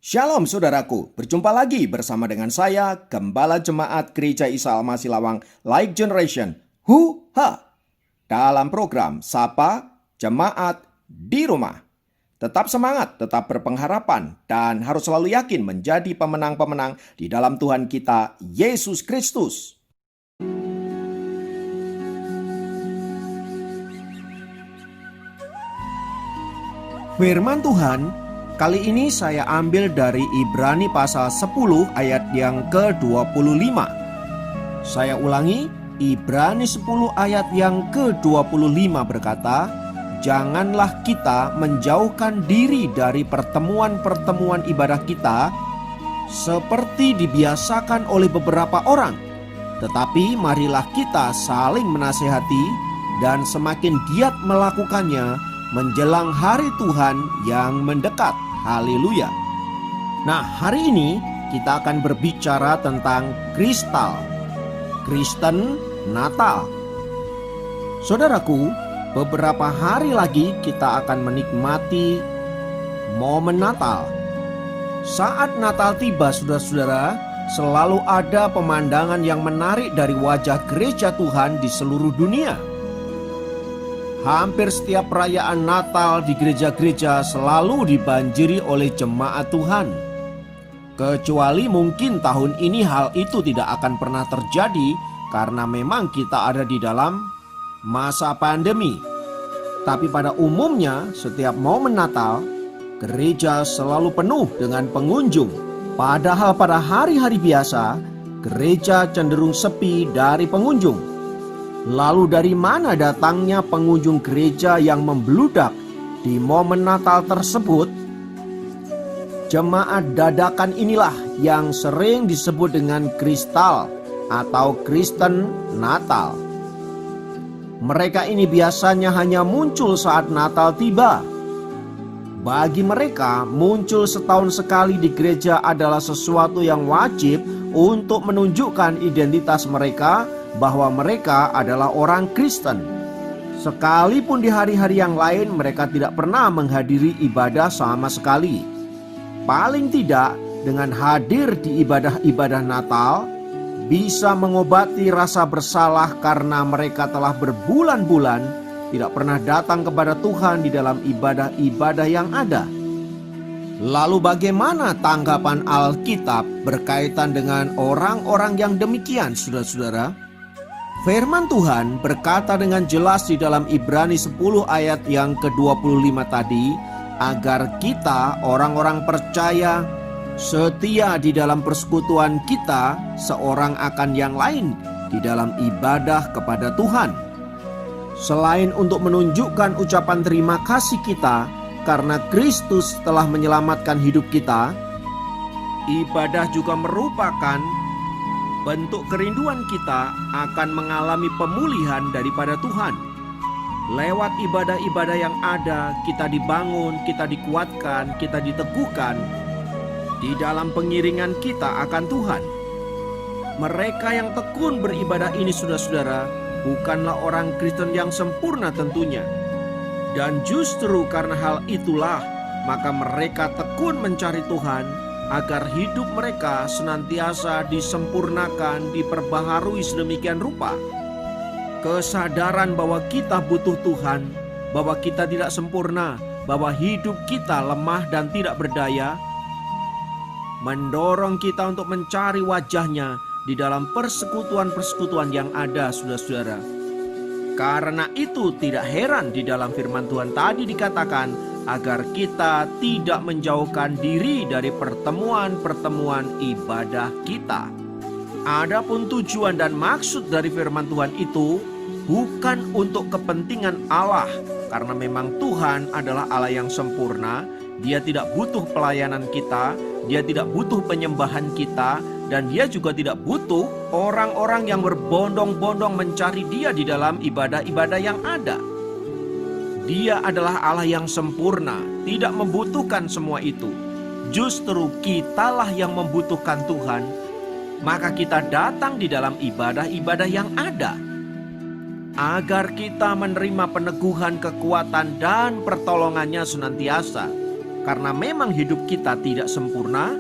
Shalom saudaraku, berjumpa lagi bersama dengan saya, Gembala Jemaat Gereja Isa Al-Masih Lawang Light Generation, Hu-Ha, dalam program Sapa Jemaat di Rumah. Tetap semangat, tetap berpengharapan, dan harus selalu yakin menjadi pemenang-pemenang di dalam Tuhan kita, Yesus Kristus. Firman Tuhan kali ini saya ambil dari Ibrani pasal 10 ayat yang ke-25. Saya ulangi, Ibrani 10 ayat yang ke-25 berkata, "Janganlah kita menjauhkan diri dari pertemuan-pertemuan ibadah kita seperti dibiasakan oleh beberapa orang, tetapi marilah kita saling menasehati dan semakin giat melakukannya menjelang hari Tuhan yang mendekat." Haleluya. Nah, hari ini kita akan berbicara tentang kristal, Kristen Natal. Saudaraku, beberapa hari lagi kita akan menikmati momen Natal. Saat Natal tiba, saudara-saudara, selalu ada pemandangan yang menarik dari wajah gereja Tuhan di seluruh dunia. Hampir setiap perayaan Natal di gereja-gereja selalu dibanjiri oleh jemaat Tuhan. Kecuali mungkin tahun ini hal itu tidak akan pernah terjadi karena memang kita ada di dalam masa pandemi. Tapi pada umumnya setiap momen Natal, gereja selalu penuh dengan pengunjung. Padahal pada hari-hari biasa, gereja cenderung sepi dari pengunjung. Lalu dari mana datangnya pengunjung gereja yang membludak di momen Natal tersebut? Jemaat dadakan inilah yang sering disebut dengan kristal atau Kristen Natal. Mereka ini biasanya hanya muncul saat Natal tiba. Bagi mereka, muncul setahun sekali di gereja adalah sesuatu yang wajib untuk menunjukkan identitas mereka bahwa mereka adalah orang Kristen. Sekalipun di hari-hari yang lain mereka tidak pernah menghadiri ibadah sama sekali. Paling tidak dengan hadir di ibadah-ibadah Natal bisa mengobati rasa bersalah karena mereka telah berbulan-bulan tidak pernah datang kepada Tuhan di dalam ibadah-ibadah yang ada. Lalu bagaimana tanggapan Alkitab berkaitan dengan orang-orang yang demikian, saudara-saudara? Firman Tuhan berkata dengan jelas di dalam Ibrani 10 ayat yang ke-25 tadi, agar kita orang-orang percaya setia di dalam persekutuan kita seorang akan yang lain di dalam ibadah kepada Tuhan. Selain untuk menunjukkan ucapan terima kasih kita karena Kristus telah menyelamatkan hidup kita, ibadah juga merupakan bentuk kerinduan kita akan mengalami pemulihan daripada Tuhan. Lewat ibadah-ibadah yang ada, kita dibangun, kita dikuatkan, kita diteguhkan di dalam pengiringan kita akan Tuhan. Mereka yang tekun beribadah ini, saudara-saudara, bukanlah orang Kristen yang sempurna tentunya. Dan justru karena hal itulah, maka mereka tekun mencari Tuhan agar hidup mereka senantiasa disempurnakan, diperbaharui sedemikian rupa. Kesadaran bahwa kita butuh Tuhan, bahwa kita tidak sempurna, bahwa hidup kita lemah dan tidak berdaya, mendorong kita untuk mencari wajahnya di dalam persekutuan-persekutuan yang ada, saudara-saudara. Karena itu tidak heran di dalam firman Tuhan tadi dikatakan agar kita tidak menjauhkan diri dari pertemuan-pertemuan ibadah kita. Adapun tujuan dan maksud dari firman Tuhan itu bukan untuk kepentingan Allah, karena memang Tuhan adalah Allah yang sempurna. Dia tidak butuh pelayanan kita, Dia tidak butuh penyembahan kita, dan Dia juga tidak butuh orang-orang yang berbondong-bondong mencari Dia di dalam ibadah-ibadah yang ada. Dia adalah Allah yang sempurna, tidak membutuhkan semua itu. Justru kitalah yang membutuhkan Tuhan, maka kita datang di dalam ibadah-ibadah yang ada. agar kita menerima peneguhan, kekuatan, dan pertolongannya senantiasa. Karena memang hidup kita tidak sempurna,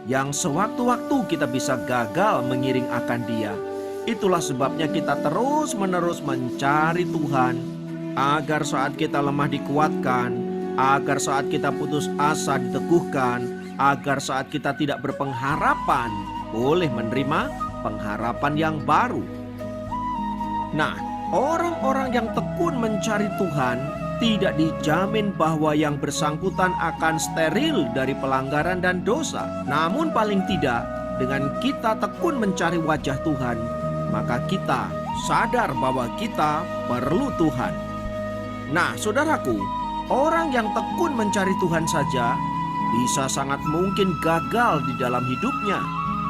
yang sewaktu-waktu kita bisa gagal mengiring akan Dia. Itulah sebabnya kita terus-menerus mencari Tuhan, agar saat kita lemah dikuatkan, agar saat kita putus asa diteguhkan, agar saat kita tidak berpengharapan boleh menerima pengharapan yang baru. Nah, orang-orang yang tekun mencari Tuhan tidak dijamin bahwa yang bersangkutan akan steril dari pelanggaran dan dosa. Namun paling tidak, dengan kita tekun mencari wajah Tuhan, maka kita sadar bahwa kita perlu Tuhan. Nah, saudaraku, orang yang tekun mencari Tuhan saja bisa sangat mungkin gagal di dalam hidupnya.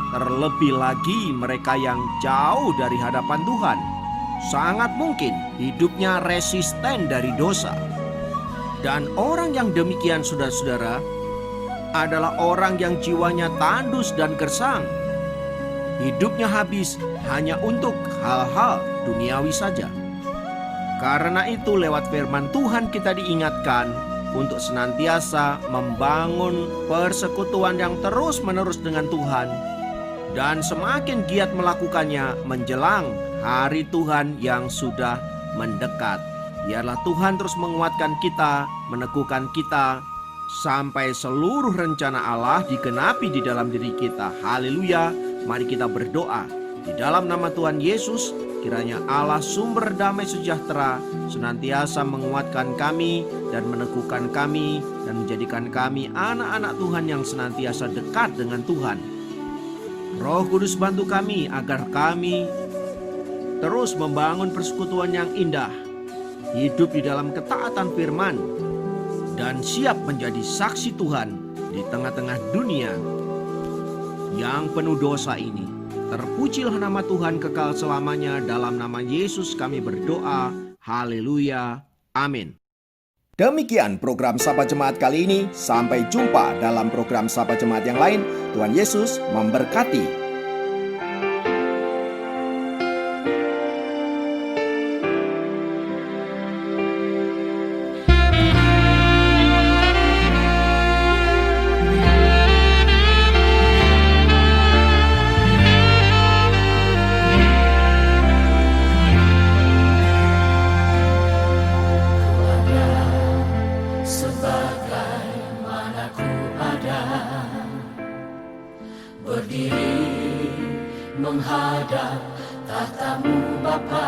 Terlebih lagi mereka yang jauh dari hadapan Tuhan, sangat mungkin hidupnya resisten dari dosa. Dan orang yang demikian, saudara-saudara, adalah orang yang jiwanya tandus dan gersang. Hidupnya habis hanya untuk hal-hal duniawi saja. Karena itu lewat firman Tuhan kita diingatkan untuk senantiasa membangun persekutuan yang terus-menerus dengan Tuhan, dan semakin giat melakukannya menjelang hari Tuhan yang sudah mendekat. Biarlah Tuhan terus menguatkan kita, meneguhkan kita, sampai seluruh rencana Allah digenapi di dalam diri kita. Haleluya. Mari kita berdoa. Di dalam nama Tuhan Yesus, kiranya Allah sumber damai sejahtera senantiasa menguatkan kami dan meneguhkan kami dan menjadikan kami anak-anak Tuhan yang senantiasa dekat dengan Tuhan. Roh Kudus bantu kami agar kami terus membangun persekutuan yang indah, hidup di dalam ketaatan firman, dan siap menjadi saksi Tuhan di tengah-tengah dunia yang penuh dosa ini. Terpujilah nama Tuhan kekal selamanya. Dalam nama Yesus kami berdoa. Haleluya. Amin. Demikian program Sapa Jemaat kali ini. Sampai jumpa dalam program Sapa Jemaat yang lain. Tuhan Yesus memberkati. Berdiri menghadap tatamu Bapa,